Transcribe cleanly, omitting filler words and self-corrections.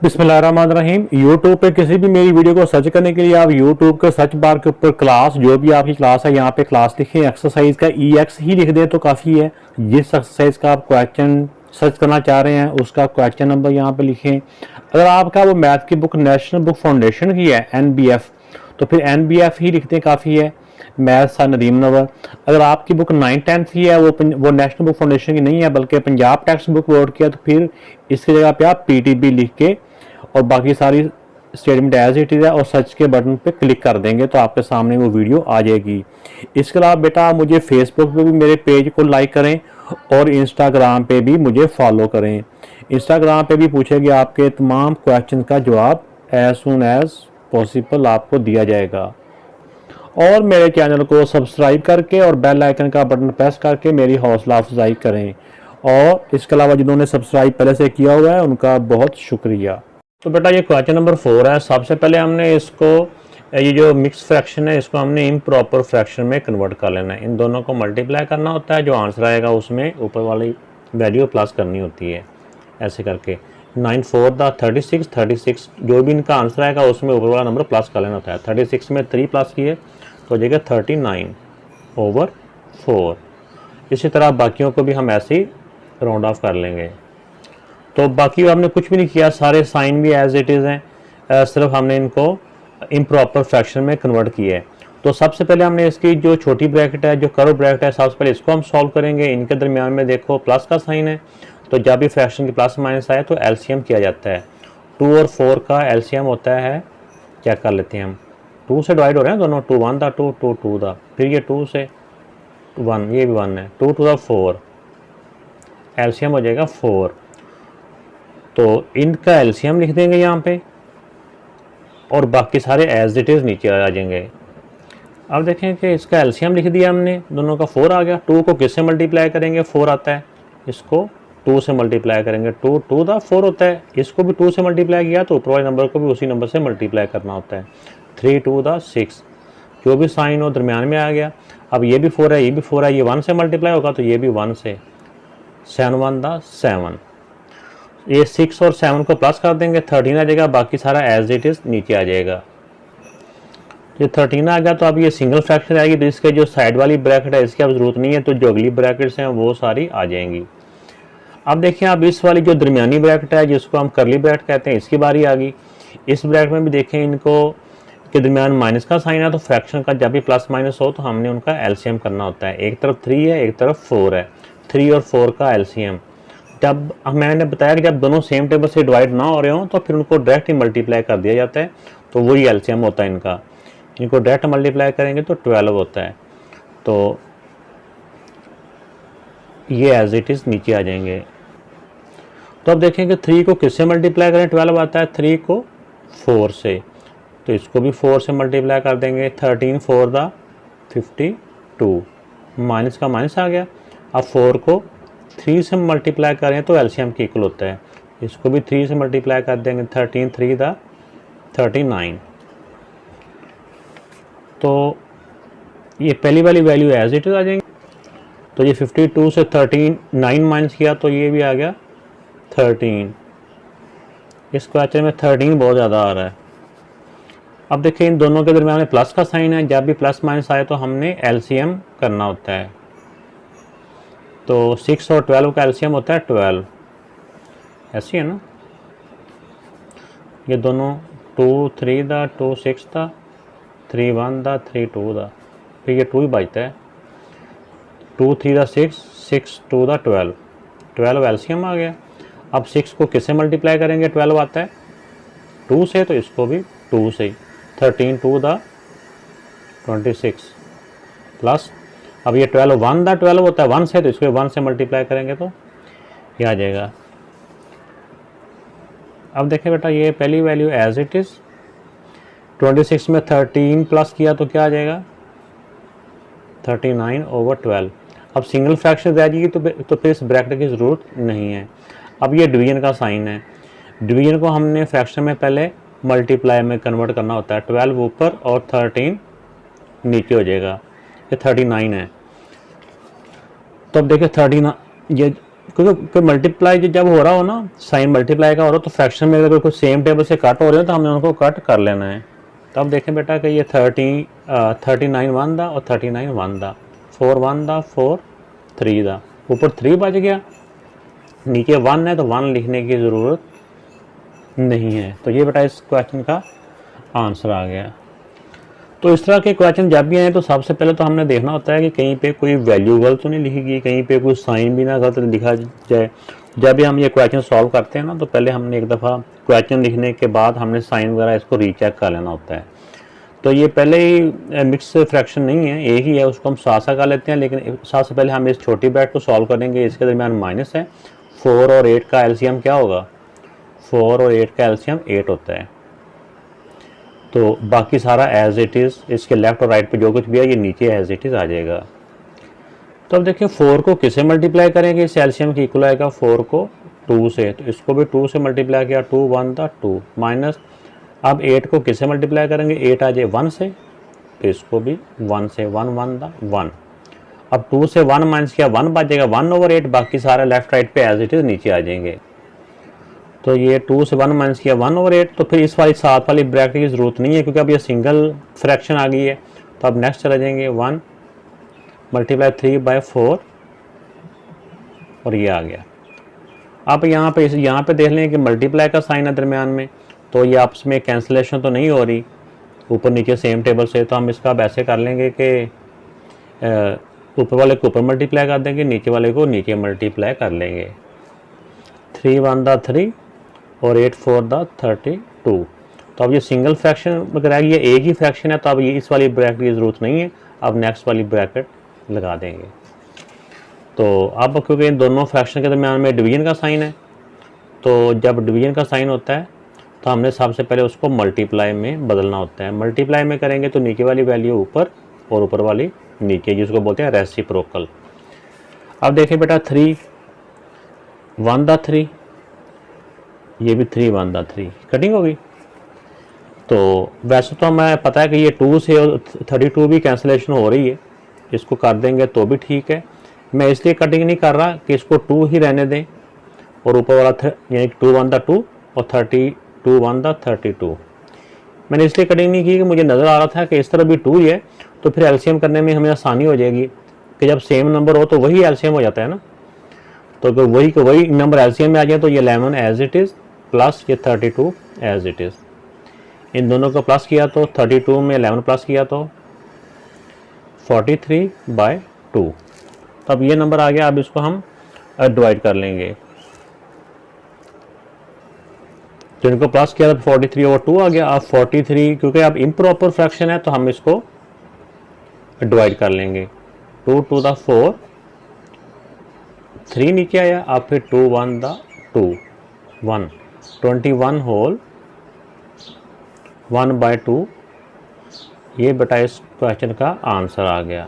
बिस्मिल्लाहिर्रहमानिर्रहीम। यूट्यूब पे किसी भी मेरी वीडियो को सर्च करने के लिए आप यूट्यूब के सर्च बार के ऊपर क्लास, जो भी आपकी क्लास है यहाँ पे क्लास लिखें, एक्सरसाइज का EX ही लिख दें तो काफ़ी है। जिस एक्सरसाइज का आप क्वेश्चन सर्च करना चाह रहे हैं उसका क्वेश्चन नंबर यहाँ पे लिखें। अगर आपका वो मैथ की बुक नेशनल बुक फाउंडेशन की है NBF, तो फिर NBF ही लिखते काफ़ी है, मैथ्स नदीम नवर। अगर आपकी बुक 9th-10th की है, वो नेशनल बुक फाउंडेशन की नहीं है बल्कि पंजाब टेक्स्ट बुक बोर्ड की है, तो फिर इसकी जगह पे आप PTB लिख के और बाकी सारी स्टेटमेंट एज इट इज़ है और सर्च के बटन पे क्लिक कर देंगे तो आपके सामने वो वीडियो आ जाएगी। इसके अलावा बेटा आप मुझे फेसबुक पे भी मेरे पेज को लाइक करें और इंस्टाग्राम पे भी मुझे फॉलो करें। इंस्टाग्राम पे भी पूछेगी आपके तमाम क्वेश्चन का जवाब एज सुन एज पॉसिबल आपको दिया जाएगा। और मेरे चैनल को सब्सक्राइब करके और बेल आइकन का बटन प्रेस करके मेरी हौसला अफजाई करें। और इसके अलावा जिन्होंने सब्सक्राइब पहले से किया हुआ है उनका बहुत शुक्रिया। तो बेटा ये क्वेश्चन नंबर 4 है। सबसे पहले हमने इसको, ये जो मिक्स फ्रैक्शन है इसको हमने इम्प्रॉपर फ्रैक्शन में कन्वर्ट कर लेना है। इन दोनों को मल्टीप्लाई करना होता है, जो आंसर आएगा उसमें ऊपर वाली वैल्यू प्लस करनी होती है। ऐसे करके 9 4 दा 36 जो भी इनका आंसर आएगा उसमें ऊपर वाला नंबर प्लस कर लेना होता है। 36 में 3 प्लस किए तो हो जाएगा 39/4। इसी तरह बाकियों को भी हम ऐसे ही राउंड ऑफ कर लेंगे। तो बाकी हमने कुछ भी नहीं किया, सारे साइन भी एज इट इज़ हैं, सिर्फ हमने इनको इम्प्रॉपर फ्रैक्शन में कन्वर्ट किया है। तो सबसे पहले हमने इसकी जो छोटी ब्रैकेट है, जो कर्व ब्रैकेट है, सबसे पहले इसको हम सॉल्व करेंगे। इनके दरमियान में देखो प्लस का साइन है, तो जब भी फ्रैक्शन की प्लस माइनस आए तो LCM किया जाता है। 2 और 4 का LCM होता है, चेक कर लेते हैं हम। 2 से डिवाइड हो रहे हैं दोनों, 2 1 दा 2 2 2 दा, फिर ये 2 से 1, ये भी 1 है, 2 2 दा 4, LCM हो जाएगा 4। तो इनका LCM लिख देंगे यहाँ पे और बाकी सारे एज इट इज़ नीचे आ जाएंगे। अब देखें कि इसका LCM लिख दिया हमने, दोनों का 4 आ गया। 2 को किससे मल्टीप्लाई करेंगे, 4 आता है, इसको 2 से मल्टीप्लाई करेंगे। 2 2 दा 4 होता है, इसको भी 2 से मल्टीप्लाई किया तो ऊपर वाले नंबर को भी उसी नंबर से मल्टीप्लाई करना होता है। 3 2 दा 6, जो भी साइन हो दरमियान में आ गया। अब ये भी 4 है, ये भी 4 है, ये 1 से मल्टीप्लाई होगा तो ये भी 1 से। 7 1 दा 7, ये 6 और 7 को प्लस कर देंगे, 13 आ जाएगा, बाकी सारा एज इट इज़ नीचे आ जाएगा। ये 13 आ गया तो अब ये सिंगल फ्रैक्शन आएगी, तो इसके जो साइड वाली ब्रैकेट है इसकी अब ज़रूरत नहीं है, तो जो अगली ब्रैकेट्स हैं वो सारी आ जाएंगी। अब देखिए, अब इस वाली जो दरमियानी ब्रैकेट है जिसको हम करली ब्रैकेट कहते हैं, इसकी बारी आ गई। इस ब्रैकेट में भी देखें, इनको के दरमियान माइनस का साइन है, तो फ्रैक्शन का जब भी प्लस माइनस हो तो हमने उनका LCM करना होता है। एक तरफ 3 है, एक तरफ 4 है, 3 और 4 का LCM। जब मैंने बताया कि जब दोनों सेम टेबल से डिवाइड ना हो रहे हों तो फिर उनको डायरेक्ट ही मल्टीप्लाई कर दिया जाता है, तो वही LCM होता है इनका। इनको डायरेक्ट मल्टीप्लाई करेंगे तो 12 होता है, तो ये एज इट इज़ नीचे आ जाएंगे। तो अब देखें कि 3 को किससे मल्टीप्लाई करें, 12 आता है, 3 को 4 से, तो इसको भी 4 से मल्टीप्लाई कर देंगे। 13 4 दा 52, माइनस का माइनस आ गया। अब 4 को 3 से मल्टीप्लाई करें तो LCM की इक्वल होता है, इसको भी 3 से मल्टीप्लाई कर देंगे। 13 3 दा 39, तो ये पहली वाली वैल्यू एज इट इज़ आ जाएंगे। तो ये 52 से 39 माइनस किया तो ये भी आ गया 13। इस क्वेश्चन में 13 बहुत ज़्यादा आ रहा है। अब देखिए, इन दोनों के दरमियान में प्लस का साइन है, जब भी प्लस माइनस आए तो हमने LCM करना होता है। तो 6 और 12 का LCM होता है 12, ऐसी है ना। ये दोनों 2 3 दा 2 6 दा, 3 1 दा 3 2 दा, फिर ये 2 ही बचता है। 2 3 दा 6, 6 2 दा 12, 12 LCM आ गया। अब 6 को किससे मल्टीप्लाई करेंगे, 12 आता है 2 से, तो इसको भी 2 से ही। 13 2 दा 26 प्लस, अब ये 12 1 दा 12 होता है 1 से, तो इसको 1 से मल्टीप्लाई करेंगे तो ये आ जाएगा। अब देखें बेटा, ये पहली वैल्यू एज इट इज़, 26 में 13 प्लस किया तो क्या आ जाएगा 39/12। अब सिंगल फ्रैक्शन रह जाएगी तो फिर इस ब्रैकेट की ज़रूरत नहीं है। अब ये डिवीजन का साइन है, डिवीजन को हमने फ्रैक्शन में पहले मल्टीप्लाई में कन्वर्ट करना होता है। 12 ऊपर और 13 नीचे हो जाएगा, ये 39 है। तो अब देखिए 39, ये क्योंकि मल्टीप्लाई जब हो रहा हो ना, साइन मल्टीप्लाई का हो रहा हो, तो फ्रैक्शन में अगर कोई सेम टेबल से कट हो रहे हो तो हमने उनको कट कर लेना है। तो अब देखें बेटा कि ये 39 वन दा और 39 वन दा, 4 वन दा 4 3 दा, ऊपर 3 बच गया, नीचे 1 है तो 1 लिखने की ज़रूरत नहीं है। तो ये बेटा इस क्वेश्चन का आंसर आ गया। तो इस तरह के क्वेश्चन जब भी आए तो सबसे पहले तो हमने देखना होता है कि कहीं पे कोई वैल्यू गलत तो नहीं लिखी गई, कहीं पे कोई साइन भी ना गलत लिखा जाए। जब भी हम ये क्वेश्चन सॉल्व करते हैं ना, तो पहले हमने एक दफ़ा क्वेश्चन लिखने के बाद हमने साइन वगैरह इसको रीचेक कर लेना होता है। तो ये पहले ही मिक्स फ्रैक्शन नहीं है, एक ही है, उसको हम साथ साथ कर लेते हैं। लेकिन सबसे पहले हम इस छोटी ब्रैकेट को सॉल्व करेंगे। इसके दरमियान माइनस है, 4 और 8 का एलसीएम क्या होगा, 4 और 8 का एलसीएम 8 होता है। तो बाकी सारा एज इट इज़, इसके लेफ्ट और राइट पे जो कुछ भी है ये नीचे एज इट इज़ आ जाएगा। तो अब देखिए 4 को किससे मल्टीप्लाई करेंगे, इस एलसीएम की इक्वल आएगा 4 को 2 से, तो इसको भी 2 से मल्टीप्लाई किया, 2 1 था 2 माइनस। अब 8 को किससे मल्टीप्लाई करेंगे, 8 आ जाए 1 से, तो इसको भी 1 से, 1 1 था 1। अब 2 से 1 माइनस किया 1 बच जाएगा, 1/8, बाकी सारे लेफ्ट राइट पे एज इट इज़ नीचे आ जाएंगे। तो ये 2 से 1 माइनस किया 1/8, तो फिर इस वाली साथ वाली ब्रैकेट की ज़रूरत नहीं है क्योंकि अब ये सिंगल फ्रैक्शन आ गई है। तो अब नेक्स्ट चले जाएंगे 1 मल्टीप्लाई 3/4 और ये आ गया। अब यहाँ पे देख लें कि मल्टीप्लाई का साइन है दरमियान में, तो ये आपस में कैंसिलेशन तो नहीं हो रही ऊपर नीचे सेम टेबल से। तो हम इसका अब ऐसे कर लेंगे कि ऊपर वाले को ऊपर मल्टीप्लाई कर देंगे, नीचे वाले को नीचे मल्टीप्लाई कर लेंगे। 3 1 दा 3 और 8 4 दा 32। तो अब ये सिंगल फ्रैक्शन अगर ये एक ही फ्रैक्शन है तो अब ये इस वाली ब्रैकेट की ज़रूरत नहीं है, अब नेक्स्ट वाली ब्रैकेट लगा देंगे। तो अब क्योंकि इन दोनों फ्रैक्शन के दरमियान में डिवीजन का साइन है, तो जब डिवीजन का साइन होता है तो हमने सबसे पहले उसको मल्टीप्लाई में बदलना होता है। मल्टीप्लाई में करेंगे तो नीचे वाली वैल्यू ऊपर और ऊपर वाली नीचे, जिसको बोलते हैं रेसिप्रोकल। अब देखें बेटा 3 1 दा 3, ये भी 3 1 दा 3, कटिंग होगी। तो वैसे तो हमें पता है कि ये 2 से 32 भी कैंसिलेशन हो रही है, इसको कर देंगे तो भी ठीक है। मैं इसलिए कटिंग नहीं कर रहा कि इसको 2 ही रहने दें और ऊपर वाला यानी 2 1 दा 2 और 32 1 दा 32। मैंने इसलिए कटिंग नहीं की कि मुझे नज़र आ रहा था कि इस तरह भी 2 ही है, तो फिर एलसीएम करने में हमें आसानी हो जाएगी कि जब सेम नंबर हो तो वही एलसीएम हो जाता है ना। तो अगर वही नंबर एलसीएम में आ जाए तो ये 11 एज इट इज़ प्लस ये 32 एज इट इज़, इन दोनों को प्लस किया तो 32 में 11 प्लस किया तो 43/2। तो अब ये नंबर आ गया। अब इसको हम डिवाइड कर लेंगे, तो इनको प्लस किया तो 43/2 आ गया। अब 43 क्योंकि अब इम्प्रॉपर फ्रैक्शन है तो हम इसको डिवाइड कर लेंगे। 2 2 दा 4, 3 नीचे आया, अब फिर 2 1 दा 2 1, 21 होल 1/2। ये बेटा इस क्वेश्चन का आंसर आ गया।